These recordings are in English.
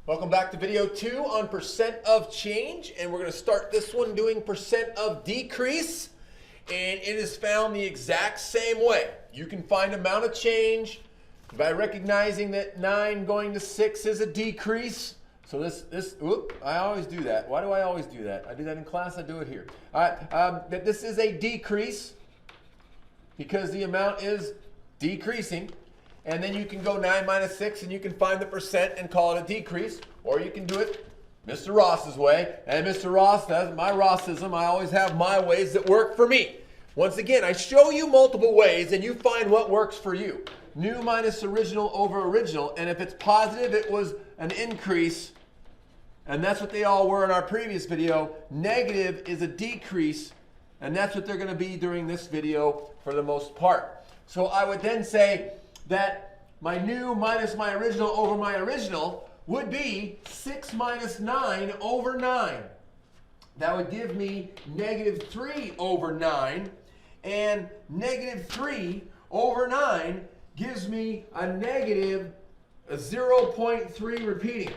Welcome back to video 2 on percent of change, and we're going to start this one doing percent of decrease, and it is found the exact same way. You can find amount of change by recognizing that 9 going to 6 is a decrease. So I always do that. Why do I always do that? I do that in class, I do it here. All right, that this is a decrease because the amount is decreasing. And then you can go 9 minus 6 and you can find the percent and call it a decrease. Or you can do it Mr. Ross's way. And Mr. Ross does my Rossism. I always have my ways that work for me. Once again, I show you multiple ways and you find what works for you. New minus original over original. And if it's positive, it was an increase. And that's what they all were in our previous video. Negative is a decrease. And that's what they're going to be during this video for the most part. So I would then say that my new minus my original over my original would be 6 minus 9 over 9. That would give me negative 3 over 9. And negative 3 over 9 gives me a negative 0.3 repeating.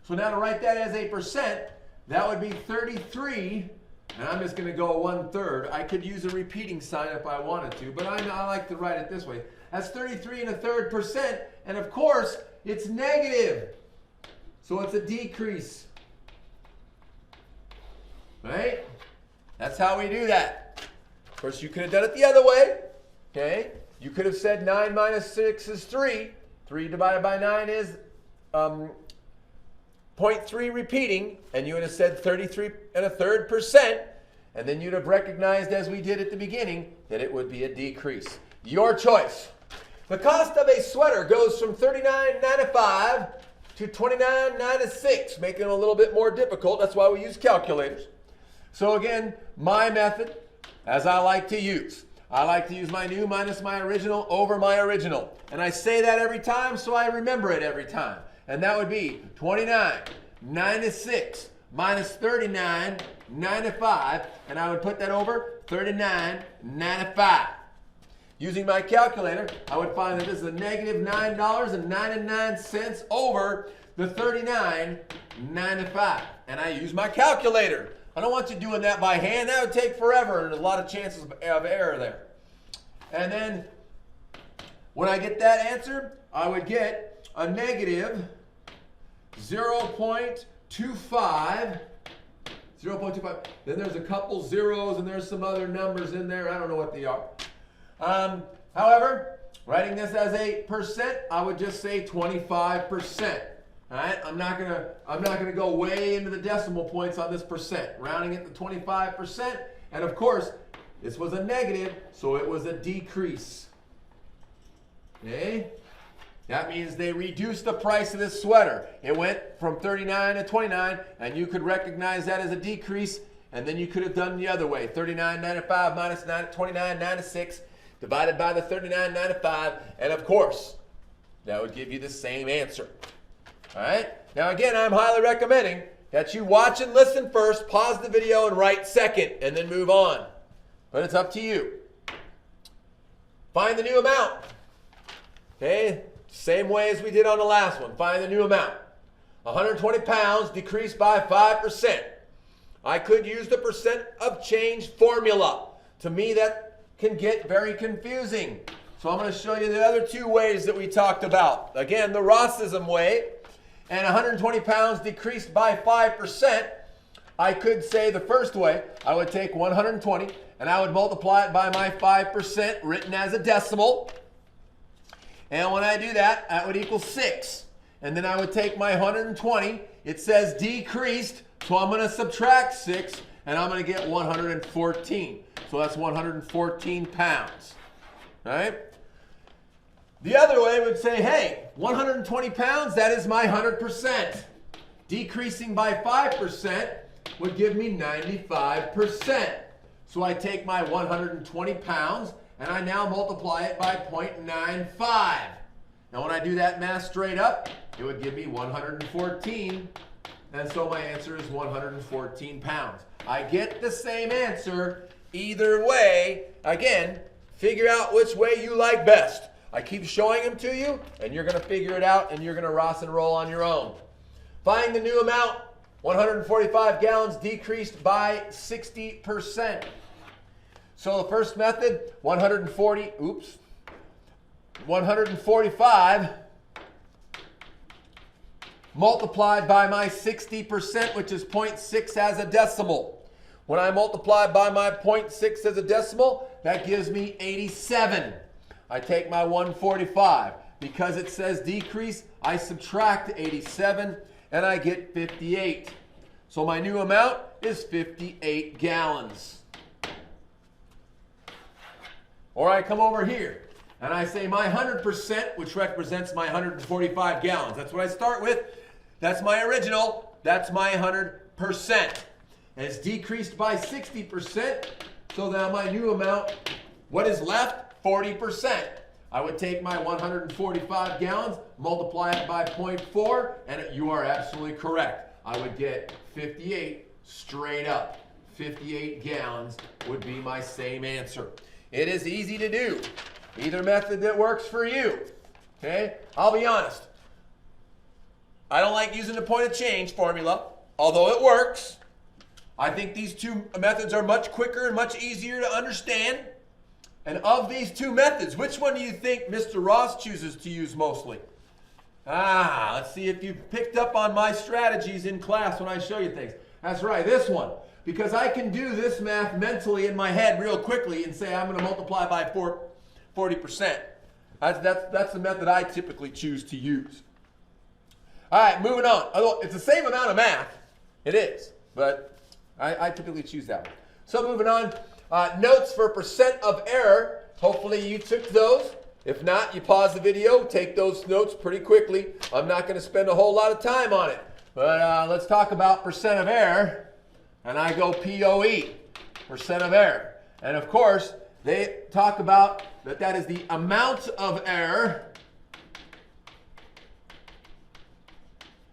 So now to write that as a percent, that would be 33. And I'm just going to go 1/3. I could use a repeating sign if I wanted to, but I like to write it this way. That's 33 1/3%, and of course, it's negative. So it's a decrease. Right? That's how we do that. Of course, you could have done it the other way. Okay? You could have said 9 minus 6 is 3. 3 divided by 9 is 0.3 repeating, and you would have said 33 1/3%, and then you'd have recognized, as we did at the beginning, that it would be a decrease. Your choice. The cost of a sweater goes from $39.95 to $29.96, making it a little bit more difficult. That's why we use calculators. So again, my method, as I like to use. I like to use my new minus my original over my original. And I say that every time so I remember it every time. And that would be 29.96 minus 39.95, and I would put that over 39.95. Using my calculator, I would find that this is a negative $9.99 over the 39.95. And I use my calculator. I don't want you doing that by hand. That would take forever, and there's a lot of chances of error there. And then when I get that answer, I would get a negative 0.25. 0.25. Then there's a couple zeros and there's some other numbers in there. I don't know what they are. However, writing this as a percent, I would just say 25%. All right? I'm not gonna go way into the decimal points on this percent. Rounding it to 25%, and of course, this was a negative, so it was a decrease. Okay? That means they reduced the price of this sweater. It went from 39 to 29, and you could recognize that as a decrease, and then you could have done the other way. 39.95 minus 29.96 divided by the 39.95, and of course, that would give you the same answer. All right? Now again, I'm highly recommending that you watch and listen first, pause the video, and write second, and then move on. But it's up to you. Find the new amount. Okay? Same way as we did on the last one. Find the new amount. 120 pounds decreased by 5%. I could use the percent of change formula. To me, that can get very confusing. So I'm going to show you the other two ways that we talked about. Again, the Rossism way. And 120 pounds decreased by 5%. I could say the first way, I would take 120 and I would multiply it by my 5% written as a decimal. And when I do that, that would equal 6. And then I would take my 120. It says decreased, so I'm going to subtract 6, and I'm going to get 114. So that's 114 pounds. All right? The other way would say, hey, 120 pounds, that is my 100%. Decreasing by 5% would give me 95%. So I take my 120 pounds, and I now multiply it by 0.95. Now when I do that math straight up, it would give me 114. And so my answer is 114 pounds. I get the same answer either way. Again, figure out which way you like best. I keep showing them to you, and you're going to figure it out, and you're going to Ross and roll on your own. Find the new amount. 145 gallons decreased by 60%. So the first method, 145 multiplied by my 60%, which is 0.6 as a decimal. When I multiply by my 0.6 as a decimal, that gives me 87. I take my 145. Because it says decrease, I subtract 87, and I get 58. So my new amount is 58 gallons. Or I come over here, and I say my 100%, which represents my 145 gallons. That's what I start with. That's my original. That's my 100%. And it's decreased by 60%. So now my new amount, what is left? 40%. I would take my 145 gallons, multiply it by 0.4, and you are absolutely correct. I would get 58 straight up. 58 gallons would be my same answer. It is easy to do. Either method that works for you. Okay? I'll be honest. I don't like using the point of change formula, although it works. I think these two methods are much quicker and much easier to understand. And of these two methods, which one do you think Mr. Ross chooses to use mostly? Let's see if you've picked up on my strategies in class when I show you things. That's right, this one. Because I can do this math mentally in my head real quickly and say I'm going to multiply by 40%. That's the method I typically choose to use. All right, moving on. Although it's the same amount of math. It is, but I typically choose that one. So moving on. Notes for percent of error. Hopefully you took those. If not, you pause the video, take those notes pretty quickly. I'm not going to spend a whole lot of time on it. But let's talk about percent of error. And I go POE, percent of error. And of course, they talk about that is the amount of error.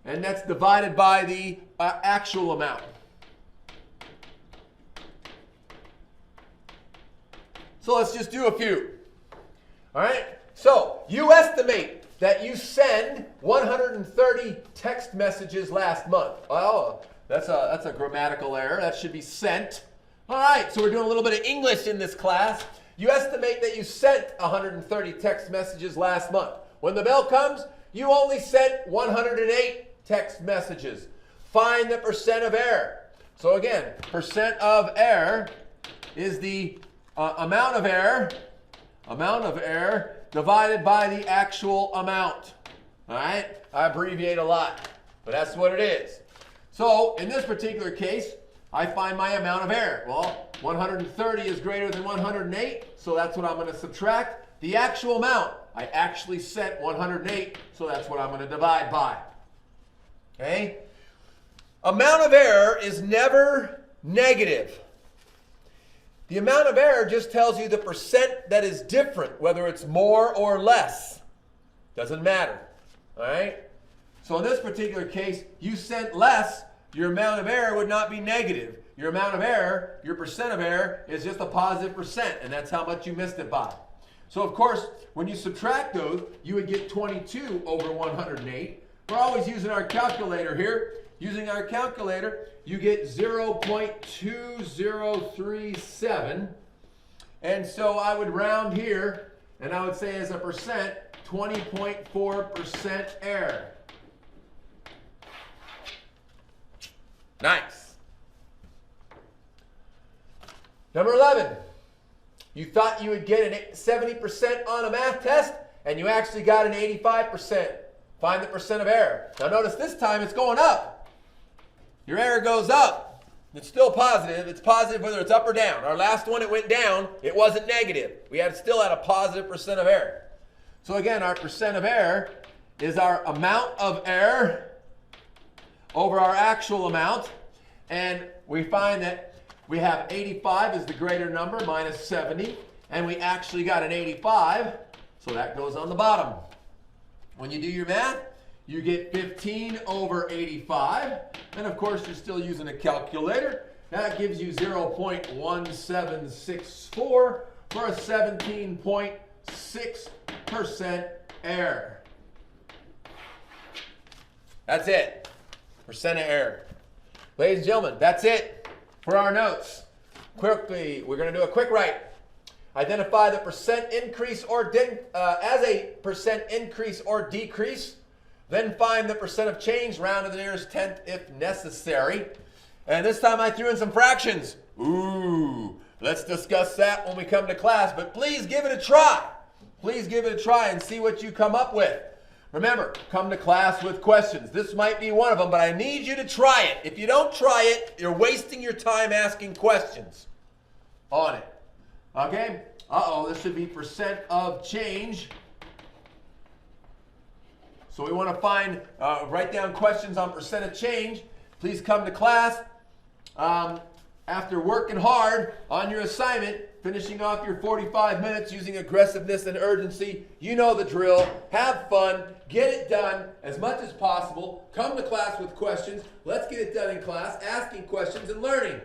And that's divided by the actual amount. So let's just do a few. All right? So you estimate that you send 130 text messages last month. Oh, that's a grammatical error. That should be sent. All right, so we're doing a little bit of English in this class. You estimate that you sent 130 text messages last month. When the bell comes, you only sent 108 text messages. Find the percent of error. So again, percent of error is the amount of error divided by the actual amount. All right? I abbreviate a lot, but that's what it is. So in this particular case, I find my amount of error. Well, 130 is greater than 108, so that's what I'm going to subtract. The actual amount, I actually sent 108, so that's what I'm going to divide by. Okay? Amount of error is never negative. The amount of error just tells you the percent that is different, whether it's more or less. Doesn't matter. All right? So in this particular case, you sent less, your amount of error would not be negative. Your amount of error, your percent of error, is just a positive percent, and that's how much you missed it by. So of course, when you subtract those, you would get 22 over 108. We're always using our calculator here. Using our calculator, you get 0.2037. And so I would round here, and I would say as a percent, 20.4% error. Nice. Number 11. You thought you would get an 70% on a math test, and you actually got an 85%. Find the percent of error. Now notice this time it's going up. Your error goes up. It's still positive. It's positive whether it's up or down. Our last one, it went down. It wasn't negative. We still had a positive percent of error. So again, our percent of error is our amount of error over our actual amount. And we find that we have 85 is the greater number, minus 70. And we actually got an 85. So that goes on the bottom. When you do your math, you get 15 over 85. And of course, you're still using a calculator. That gives you 0.1764 for a 17.6% error. That's it. Percent of error. Ladies and gentlemen, that's it for our notes. Quickly, we're going to do a quick write. Identify the percent increase or as a percent increase or decrease. Then find the percent of change, round to the nearest tenth if necessary. And this time I threw in some fractions. Ooh, let's discuss that when we come to class, but please give it a try. Please give it a try and see what you come up with. Remember, come to class with questions. This might be one of them, but I need you to try it. If you don't try it, you're wasting your time asking questions on it. Okay? This should be percent of change. So we want to write down questions on percent of change. Please come to class after working hard on your assignment, finishing off your 45 minutes using aggressiveness and urgency. You know the drill. Have fun. Get it done as much as possible. Come to class with questions. Let's get it done in class, asking questions and learning.